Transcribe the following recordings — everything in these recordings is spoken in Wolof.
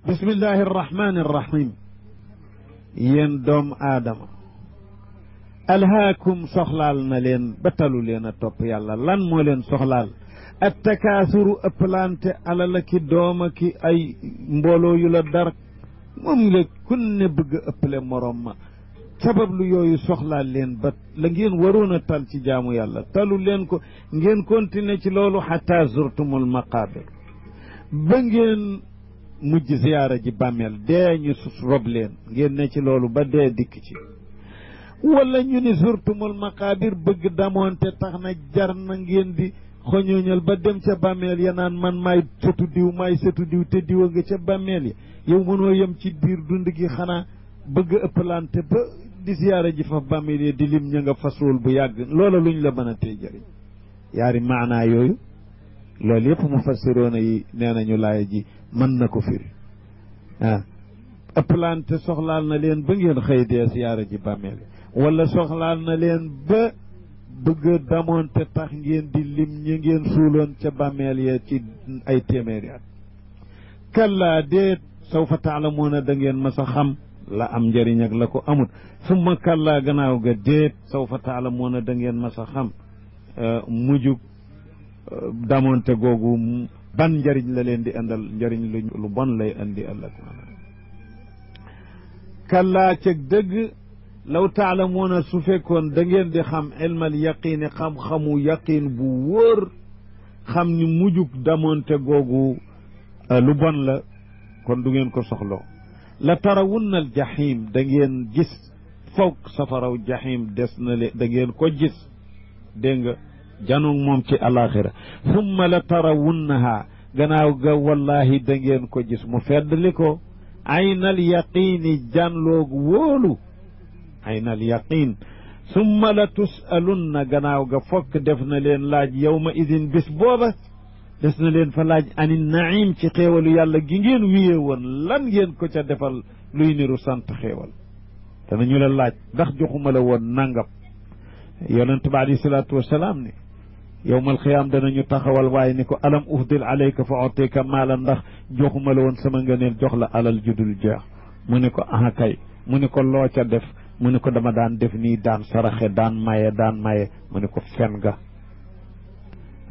bismillahi arrahmani arrahim. yéen doomu aadama alhaakum soxlaal na leen ba talu leen a topp yàlla. lan moo leen soxlaal? attakaasuru ëpplante alala ki dooma ki ay mbooloo yu la dar moom la kun ne bëgg a ëpple morom ma. sabab lu yooyu soxlaal leen ba la ngeen waroon a tal ci jaamu yàlla talu leen ko. ngeen continuer ci loolu xataa zurtumul maqaabir ba ngeen mujj ziyaara ji bàmmeel dee ñu rob leen ngeen ne ci loolu ba dee dikk ci. wala ñu ni zurtumul maqaabir bëgg damoonte tax na jar na ngeen di xoñooñal ba dem ca bàmmeel ya naan man maay sëtu diw maay sëtu diw te diwa nga ca bàmmeel ya. yow mënoo yem ci biir dund gi xanaa bëgg ëppalante ba di ziyaara ji fa bàmmeel ya di lim ña nga fasul bu yàgg. loola luñ la mën a tey jëriñ. yaari maanaa yooyu loolu yëpp mufassiroona yi nee nañu laaya ji mën na ko firi. ëppalante soxlaal na leen ba ngeen xëy dee ziyaara ji bàmmeel ya wala soxlaal na leen ba bëgg damoonte tax ngeen di lim ñi ngeen suuloon ca bàmmeel ya ci ay téeméeri at. kallaa déet sawfa taalamuuna da ngeen mas a xam la am njëriñ ak la ko amut. summa kallaa gannaaw ga déet sawfa taalamuuna da ngeen mas a xam mujjug damoonte googu ban njëriñ la leen di indal. njëriñ lu bon lay indi ëllëg. kallaa cëg dëgg law taalamuuna su fekkoon da ngeen di xam ilmal yaqiini xam-xamu yaqiin bu wóor xam ni mujjug damoonte googu lu bon la kon du ngeen ko soxloo. la tarawunna al jahim da ngeen gis foog safaraw jahim des na leen da ngeen ko gis dégg nga janoog moom ci alaxira. summa la tarawunnaha gannaaw ga wallahi da ngeen ko gis mu feddli ko aynal yaqiini janloogu wóolu aynal yaqiin. summa la tusalunna gannaaw ga fokk def na leen laaj yawma idin bis booba des na leen fa laaj ani naim ci xéewalu yàlla gi ngeen wiyee woon lan ngeen ko ca defal luy niru sant xéewal. danañu la laaj ndax joxuma la woon nangam. yonent bi alayhi salaatu wasalaam ni yowmal xiyaam danañu taxawal waaye ni ko alam ufdil alayka fa otika maala ndax joxuma la woon sama ngëneel jox la alal judul jeex. mu ne ko aha kay. mu ne ko loo ca def. mu ne ko dama daan def nii daan saraxe daan maye. mu ne ko fen nga.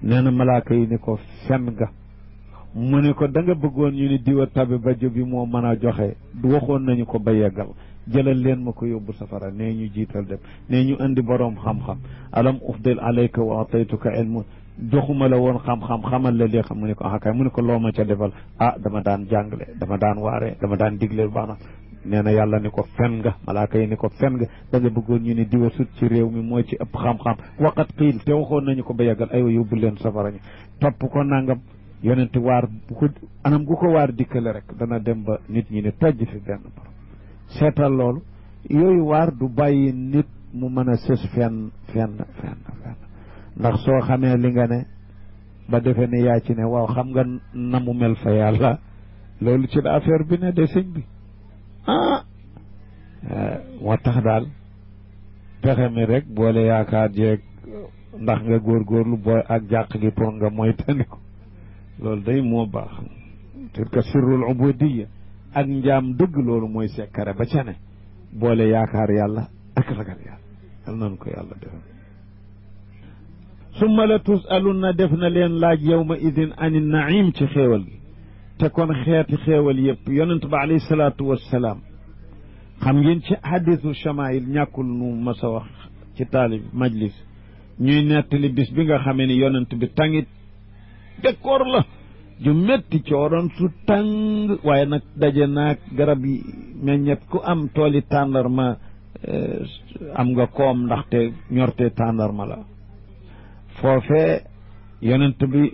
nee na malaaka yi ni ko fen nga. mu ne ko da nga bëggoon ñu ni diwa tabi ba bi moo mën a joxe waxoon nañu ko ba yeggal jëlal leen ma ko yóbbu safara nee ñu jiital dem nee ñu indi boroom xam-xam alam ufdil alayka wa ataytuka ilmu joxuma la woon xam-xam xamal la li xam. mu ne ko akay. mu ne ko loo ma ca defal. dama daan jàngale dama daan waare dama daan digle lu baax na. nee na yàlla ni ko fen nga. malaaka yi ni ko fen nga da nga bëggoon ñu ni diwa sut ci réew mi moo ci ëpp xam-xam waqat xiil te waxoon nañu ko ba yeggal aywa yóbbu leen safara ñu topp ko nangam. yonent waar bu ko anam gu ko waar dikkale rek dana dem ba nit ñi ne tojj fi benn borom. seetal loolu yooyu waar du bàyyi nit mu mën a sës fenn ndax soo xamee li nga ne ba defe ne yaa ci ne waaw xam nga na mu mel fa yàlla loolu ci la affaire bi ne de sëñ bi moo tax daal pexe mi rek boole yaakaar jeeg ndax nga góorgóorlu booy ak jàq gi pour nga mooy tani ko loolu day moo baax. tilka sirrul ubudiyya ak njaam dëgg loolu mooy sekkare ba ca ne boole yaakaar yàlla ak ragal yàlla. yal nañu ko yàlla defal. summa la tusalunna def na leen laaj yawma idin ani naim ci xéewal gi. te kon xeeti xéewal yëpp yonent ba alayhi salaatu wassalaam xam ngeen ci hadisu chamail ñàkkul nu mas a wax ci taalib majlis ñuy nettali bis bi nga xamee ni yonent bi tàngit bekkoor la ju métti cooroon su tàng waaye nag daje naag garab yi meññet ku am tooli tàndarma am nga koom ndaxte ñorte tàndarma la. foofee yonent bi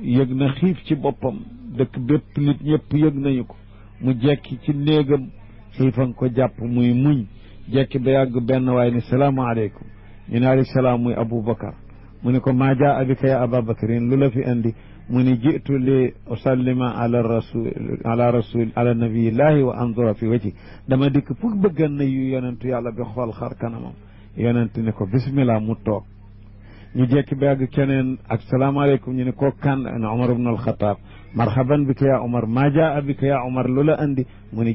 yëg na xiif ci boppam dëkk bépp nit ñëpp yëg nañu ko mu jekki ci néegam xiifan ko jàpp muy muñ jekki ba yàgg benn waaye ni salaamaaleykum ñu ne alayhi salaam muy Aboubacar mu ne ko maa jaa bika ya Ababakarin lu la fi indi mu ni jitu li usallima ala rasul ala nabiyillahi wa anzura fi wajhi dama dikk pour bëggan na yu yonentu yàlla bi xool xar kanamam yonent ne ko bismillah mu toog ñu jekki beeg keneen ak salaamaaleykum ñu ne koo kan na Omar ibn al-Khattab marhaban bika ya Omar maa jaa bika ya Omar loola andi mu ne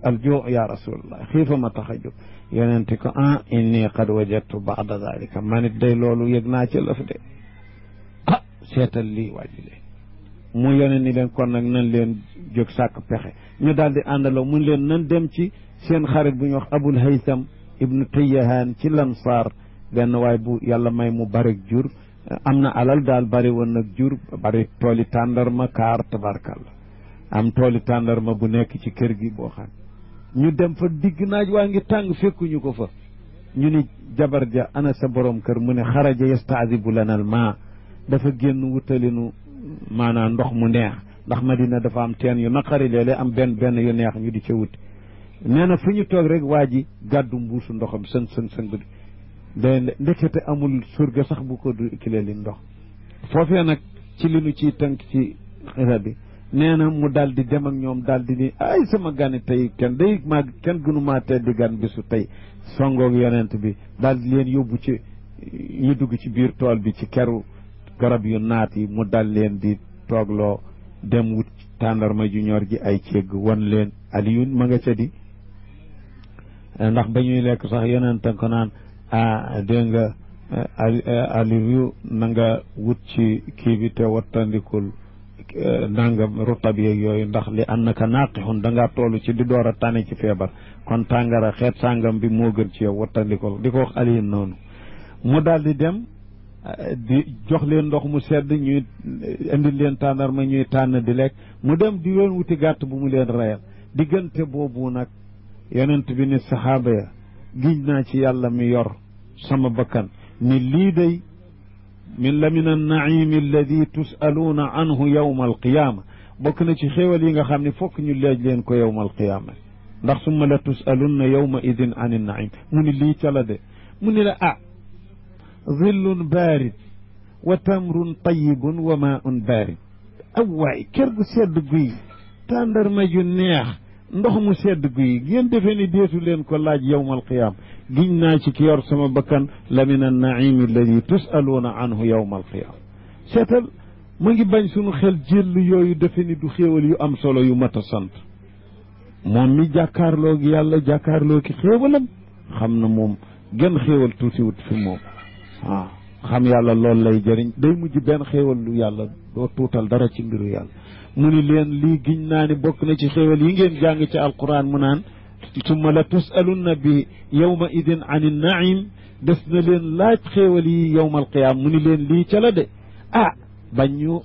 aljuu ya rasulallah xiifa ma tax a jóg yonente ko inni qad wajadtu baada dalika man it day loolu yëg naa ci lëf de seetal lii waaji leen mu yoneen ni leen kon nag nan leen jóg sàkk pexe ñu daal di àndaloo mun leen nan dem ci seen xarit bu ñu wax Abul Haytham ibnu Tayyahaan ci Lansaar benn waay bu yàlla may mu bari jur am na alal daal bari woon nag jur bari tooli tàndarma kaar tabarkalla am tooli tàndarma bu nekk ci kër gi boo xam ñu dem fa digg naaj waa ngi tàng fekkuñu ko fa ñu ni jabar ja ana sa borom kër mu ne xaraja yastaadibu lana al maa dafa génn wutalinu maanaam ndox mu neex ndax Madina dafa am teen yu naqari léeg-léeg am benn yu neex ñu di ca wuti nee na fu ñu toog rek waa ji gàddu mbuusu ndoxam sëng day ndekete amul surga sax bu ko du kile li ndox foofee nag ci li nu ciy tënk ci xisa bi nee na mu daal di dem ak ñoom daal di ni ay sama gani tey kenn gënu maa teddi gan bisu tey songoog yonent bi daal di leen yóbbu ci ñu dugg ci biir tool bi ci keru garab yu naat yi mu dal leen di toogloo dem wut tàndarma ju ñor ji ay cégg wan leen Aliyun ma nga ca di ndax ba ñuy lekk sax yonent ko naan dégg nga Aliyu na nga wut ci kii bi te wattandikul nangam rutab yeeg yooyu ndax li annaka naaqixun da ngaa toll ci di door a tane ci feebar kon tàngara xeet sàngam bi moo gën ci yow wattandikul di ko wax Aliyu noonu mu daal di dem di jox leen ndox mu sedd ñuy indi leen tàndarma ñuy tànn di lekk mu dem di leen wuti gàtt bu mu leen reyal diggante boobu nag yonent bi ni saxaaba ya giñ naa ci yàlla mi yor sama bakkan ni lii day min annaimi alladi tusaluuna anhu yawma alqiyaama bokk na ci xéewal yi nga xam ne fokk ñu leej leen ko yawma alqiyaama ndax summa la tusalunna yawma idin an innaim mu ni lii ca la de mu ni la zillun baarid wa tamrun tayibun wa maun baarid aw waay kër gu sedd guy tàndarma ju neex ndox mu sedd guy ngeen defee ni deetu leen ko laaj yawma alqiyaama giñ naa ci ki yor sama bakkan la min annaimi alladi tusaluuna anhu yawma alqiyaama seetal mu ngi bañ sunu xel jëll yooyu defe ni du xéewal yu am solo yu mat a sant moom mi jàkkaarloo gi yàlla jàkkaarloo ki xéewalam xam na moom gën xéewal tuuti wut fi moom xam yàlla loolu lay jëriñ day mujj benn xéewal lu yàlla doo tuutal dara ci mbiru yàlla mu ni leen lii giñ naa ni bokk na ci xéewal yi ngeen jàng ci alquran mu naan summa la tusalunna bi yawma idin an naim des na leen laaj xéewal yi yawma alqiyaama mu ni leen lii ca la de bañ ñu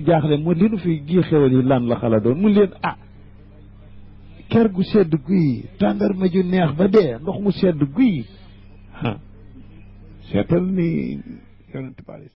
jaaxle moo li nu fi gii xéewal yi lan la xala doon mu leen ker gu sedd guy tàndarma ju neex ba dee ndox mu sedd guy seetal ni yonent bi